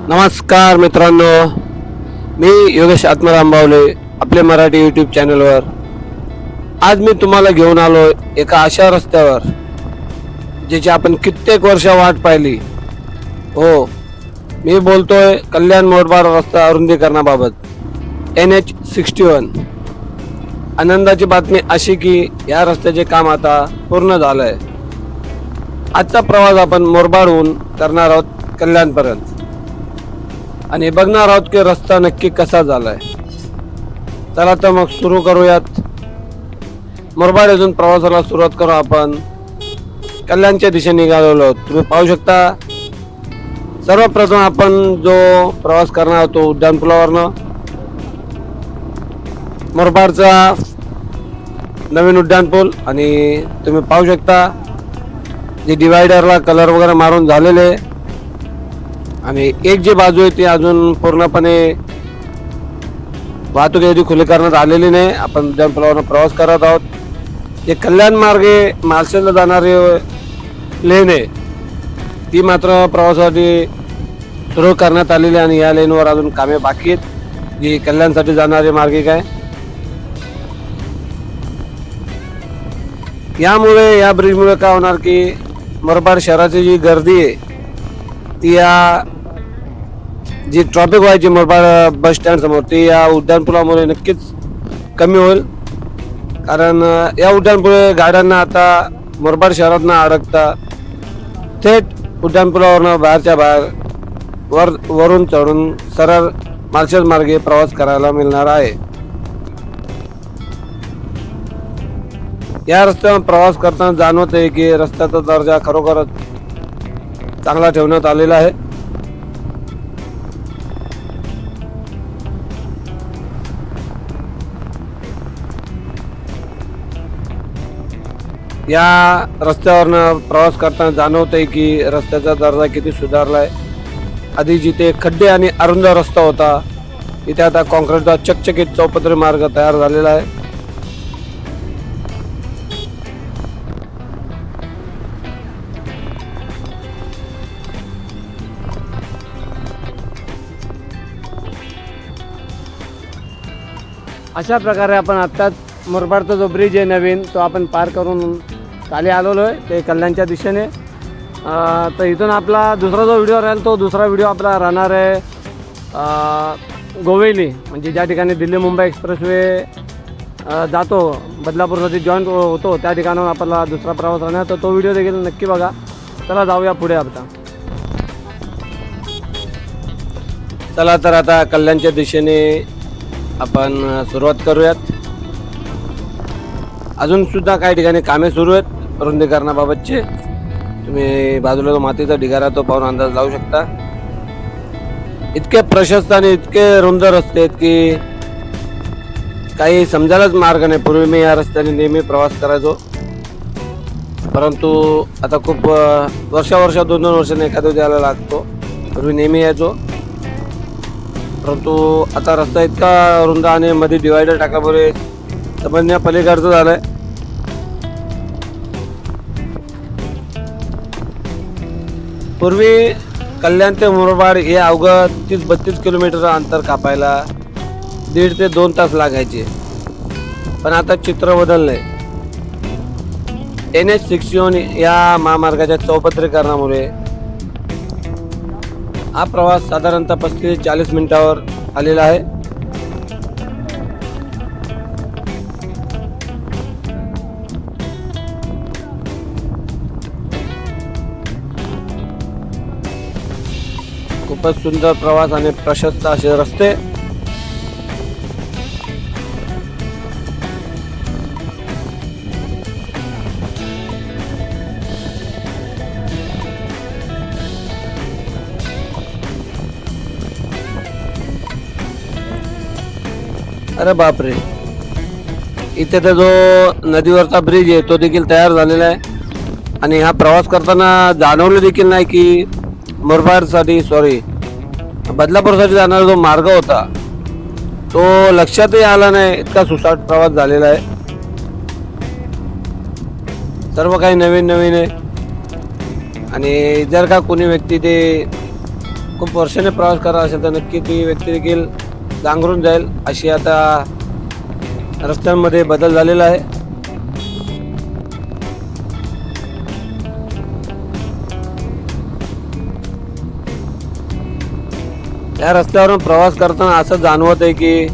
नमस्कार मित्रांनो, मी योगेश आत्माराम बावले आपले मराठी यूट्यूब चॅनलवर. आज मी तुम्हाला घेऊन आलो एका अशा रस्त्यावर ज्याची आपण कित्येक वर्ष वाट पाहिली. हो, मी बोलतोय कल्याण मोरबाड रस्ता रुंदीकरणाबाबत NH61. आनंदाची बातमी अशी की या रस्त्याचे काम आता पूर्ण झालंय. आजचा प्रवास आपण मोरबाडहून करणार आहोत कल्याणपर्यंत आणि बघणार आहोत की रस्ता नक्की कसा झालाय. चला तर मग सुरू करूयात. मोरबाड येथून प्रवासाला सुरुवात करू. आपण कल्याणच्या दिशेने निघालेलो आहोत. तुम्ही पाहू शकता. सर्वप्रथम आपण जो प्रवास करणार आहोत तो उड्डाणपुलावरनं. मोरबाडचा नवीन उड्डाणपूल आणि तुम्ही पाहू शकता जे डिवायडरला कलर वगैरे मारून झालेले आणि एक जी बाजू आहे ती अजून पूर्णपणे वाहतुकीसाठी खुली करण्यात आलेली नाही. आपण उड्डाणपुलावरून प्रवास करत आहोत. जे कल्याण मार्गे मार्शलला जाणारी लेन आहे ती मात्र प्रवासासाठी सुरू करण्यात आलेली आणि या लेनवर अजून कामे बाकी आहेत जी कल्याणसाठी जाणारी मार्गिका आहे. यामुळे या ब्रिजमुळे काय होणार की मोरबाड शहराची जी गर्दी आहे ती या जी ट्रॉफिक व्हायची मोरबाड बस स्टँड समोर ती या उड्डाणपुलामुळे नक्कीच कमी होईल. कारण या उड्डाणपुले गाड्यांना आता मोरबाड शहरात न अडकता थेट उड्डाणपुलावरनं बाहेरच्या बाहेर वरून चढून सरळ मार्शल मार्गे प्रवास करायला मिळणार आहे. या रस्त्यावर प्रवास करताना जाणवत आहे की रस्त्याचा दर्जा खरोखरच चांगला ठेवण्यात आलेला आहे. या रस्त्यावरनं प्रवास करताना जाणवत आहे की रस्त्याचा दर्जा किती सुधारला आहे. आधी जिथे खड्डे आणि अरुंद रस्ता होता तिथे आता कॉन्क्रीटचा चकचकीत चौपदरी मार्ग तयार झालेला आहे. अशा प्रकारे आपण आत्ताच मोरबाडचा जो ब्रिज आहे नवीन तो आपण पार करून खाली आलेलो आहे ते कल्याणच्या दिशेने. तर इथून आपला दुसरा जो व्हिडिओ राहील तो दुसरा व्हिडिओ आपला राहणार आहे गोवेली, म्हणजे ज्या ठिकाणी दिल्ली मुंबई एक्सप्रेसवे जातो बदलापूरसाठी जॉईंट होतो त्या ठिकाणाहून आपला दुसरा प्रवास राहणार. तर तो व्हिडिओ देखील नक्की बघा. चला जाऊया पुढे. चला तर आता कल्याणच्या दिशेने आपण सुरुवात करूयात. अजून सुद्धा काही ठिकाणी कामे सुरू आहेत रुंदीकरणाबाबतचे. तुम्ही बाजूला जो मातीचा ढिगारा तो पाहून अंदाज लावू शकता. इतके प्रशस्त आणि इतके रुंद रस्ते आहेत की काही समजायलाच मार्ग नाही. पूर्वी मी या रस्त्याने नेहमी प्रवास करायचो, परंतु आता खूप वर्ष 2-2 वर्षांनी एखाद्या द्यायला लागतो. पूर्वी नेहमी यायचो, परंतु आता रस्ता इतका रुंद आणि मध्ये डिवायडर टाकल्यामुळे समजण्या पलीकडचं झालंय. पूर्वी कल्याण ते मोरबाड हे अवघड 30-32 किलोमीटर अंतर कापायला 1.5 ते 2 तास लागायचे. पण आता चित्र बदललंय. NH61 या महामार्गाच्या चौपदरीकरणामुळे हा प्रवास साधारणतः 35 ते 40 मिनिटावर आलेला आहे. खूपच सुंदर प्रवास आणि प्रशस्त असे रस्ते. अरे बापरे, इथे तर जो नदीवरचा ब्रिज आहे तो देखील तयार झालेला आहे आणि हा प्रवास करताना जाणवलं देखील नाही की बदलापूरसाठी जाणारा जो मार्ग होता तो लक्षातही आला नाही. इतका सुसाट प्रवास झालेला आहे. सर्व काही नवीन आहे आणि जर का कोणी व्यक्ती ते खूप वर्षाने प्रवास करत असेल तर नक्की ती व्यक्ती देखील गांगरून जाईल, अशी आता रस्त्यांमध्ये बदल झालेला आहे. या रस्त्यावरून प्रवास करताना असं जाणवत आहे की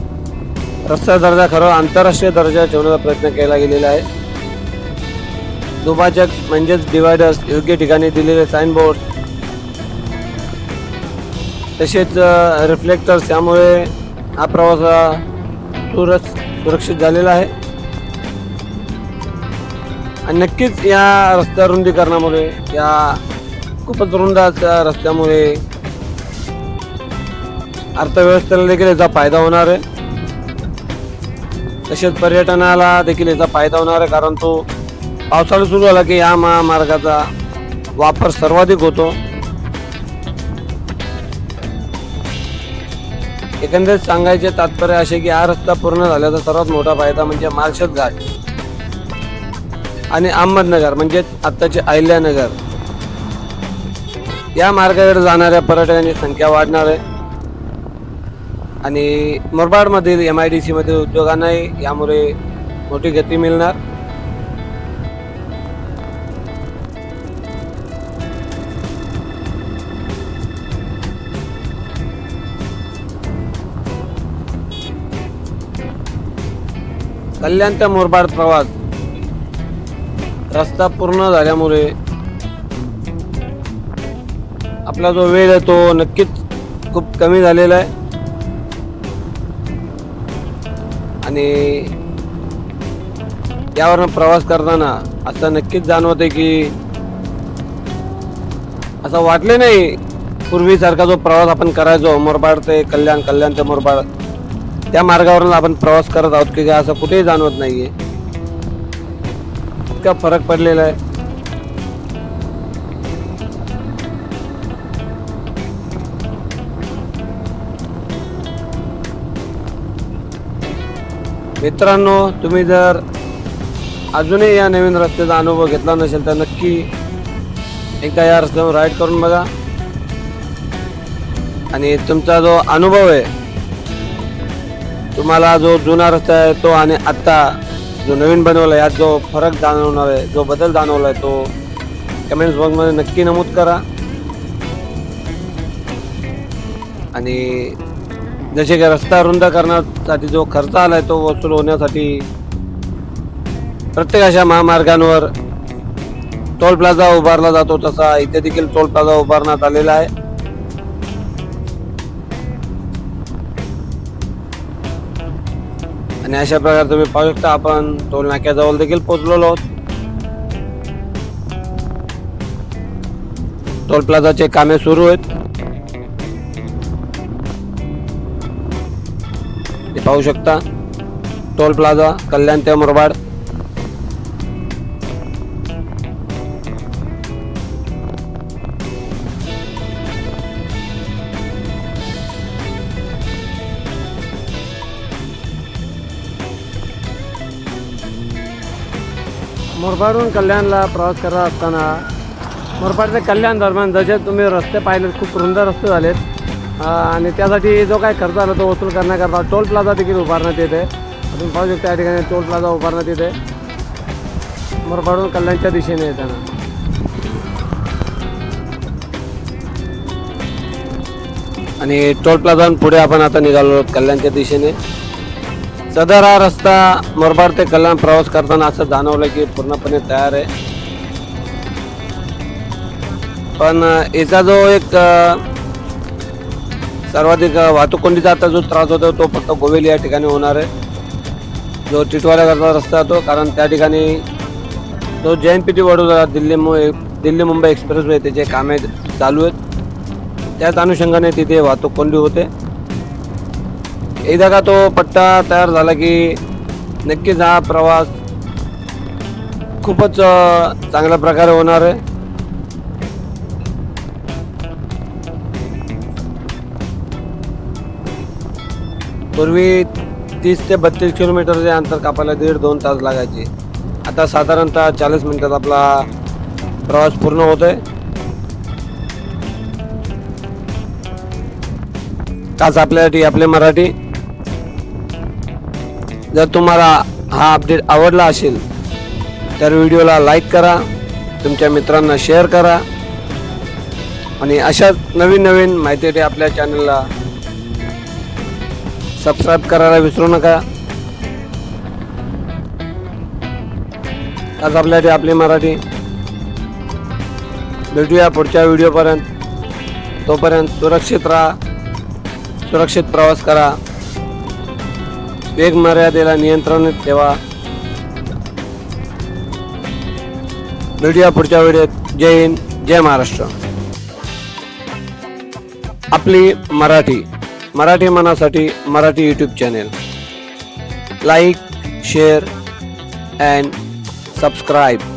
रस्ता दर्जा खरं आंतरराष्ट्रीय दर्जा ठेवण्याचा प्रयत्न केला गेलेला आहे. दुभाजक म्हणजेच डिवायडर्स, योग्य ठिकाणी दिलेले साईनबोर्ड, तसेच रिफ्लेक्टर्स, यामुळे हा प्रवास सुरक्षित झालेला आहे. आणि नक्कीच या रस्त्या रुंदीकरणामुळे, या खूपच रुंद अशा रस्त्यामुळे अर्थव्यवस्थेला देखील याचा फायदा होणार आहे. तसेच पर्यटनाला देखील याचा फायदा होणार आहे, कारण तो पावसाळा सुरू झाला की या महामार्गाचा वापर सर्वाधिक होतो. एकंदरीत सांगायचे तात्पर्य असे की हा रस्ता पूर्ण झाल्याचा सर्वात मोठा फायदा म्हणजे माळशेज घाट आणि अहमदनगर म्हणजेच आत्ताचे अहिल्यानगर या मार्गाकडे जाणाऱ्या पर्यटकांची संख्या वाढणार आहे. आणि मुरबाडमधील MIDC मधील उद्योगांनाही यामुळे मोठी गती मिळणार. कल्याण ते मुरबाड प्रवास रस्ता पूर्ण झाल्यामुळे आपला जो वेळ आहे तो नक्कीच खूप कमी झालेला आहे. आणि यावरून प्रवास करताना असं नक्कीच जाणवते की असं वाटले नाही पूर्वीसारखा जो प्रवास आपण करायचो मुरबाड ते कल्याण, कल्याण ते मुरबाड, त्या मार्गावरून आपण प्रवास करत आहोत की असं कुठेही जाणवत नाहीये. इतका फरक पडलेला आहे. मित्रांनो, तुम्ही जर अजूनही या नवीन रस्त्याचा अनुभव घेतला नसेल तर नक्की एकदा या रस्त्यावर राईड करून बघा. आणि तुमचा जो अनुभव आहे, तुम्हाला जो जुना रस्ता आहे तो आणि आत्ता जो नवीन बनवला यात जो फरक जाणवणार आहे, जो बदल जाणवला आहे, तो कमेंट्स बॉक्समध्ये नक्की नमूद करा. आणि जसे की रस्ता रुंद करण्यासाठी जो खर्च आलाय तो वसूल होण्यासाठी प्रत्येक अशा महामार्गांवर टोल प्लाझा उभारला जातो, तसा इथे देखील टोल प्लाझा उभारण्यात आलेला आहे. आणि अशा प्रकारे तुम्ही पाहू शकता आपण टोल नाक्याजवळ देखील पोहोचलेलो आहोत. टोल प्लाझाचे कामे सुरू आहेत, ते पाहू शकता. टोल प्लाझा कल्याण ते मुरबाड. मुरबाडहून कल्याणला प्रवास करत असताना मुरबाड ते कल्याण दरम्यान जसे तुम्ही रस्ते पाहिले खूप रुंद रस्ते झालेत. आणि त्यासाठी जो काही खर्च आला तो वसूल करण्याकरता टोल प्लाझा देखील उभारण्यात येते. तुम्ही पाहू शकता या ठिकाणी टोल प्लाझा उभारण्यात येते मुरबाडहून कल्याणच्या दिशेने येताना. आणि टोल प्लाझा पुढे आपण आता निघालो आहोत कल्याणच्या दिशेने. सदर हा रस्ता मुरबाड ते कल्याण प्रवास करताना असं जाणवलं की पूर्णपणे तयार आहे. पण याचा जो एक सर्वाधिक वाहतूक कोंडीचा आता जो त्रास होतो तो फक्त गोवेली या ठिकाणी होणार आहे, जो टिटवाळ्याकरता रस्ता होतो. कारण त्या ठिकाणी जो JNPT वडोदरा दिल्ली मुंबई एक्सप्रेसवे त्याचे कामे चालू आहेत, त्याच अनुषंगाने तिथे वाहतूक कोंडी होते. एकदा का तो पट्टा तयार झाला की नक्कीच हा प्रवास खूपच चांगल्या प्रकारे होणार आहे. पूर्वी 30 ते 32 किलोमीटरचे अंतर कापायला 1.5-2 तास लागायचे. आता साधारणतः 40 मिनिटात आपला प्रवास पूर्ण होतोय. ताच आपल्यासाठी आपले मराठी. जर तुम्हाला हा अपडेट आवडला असेल तर व्हिडिओला लाईक करा, तुमच्या मित्रांना शेअर करा आणि अशाच नवीन नवीन माहितीसाठी आपल्या चॅनलला सबस्क्राईब करायला विसरू नका. आज आपल्यासाठी आपली मराठी. भेटूया पुढच्या व्हिडिओपर्यंत. तोपर्यंत सुरक्षित राहा, सुरक्षित प्रवास करा, वेग मर्यादेला नियंत्रणात ठेवा. भेटूया पुढच्या व्हिडिओत. जय हिंद, जय महाराष्ट्र. आपली मराठी, मराठी मनासाठी Marathi YouTube channel. Like, share and subscribe.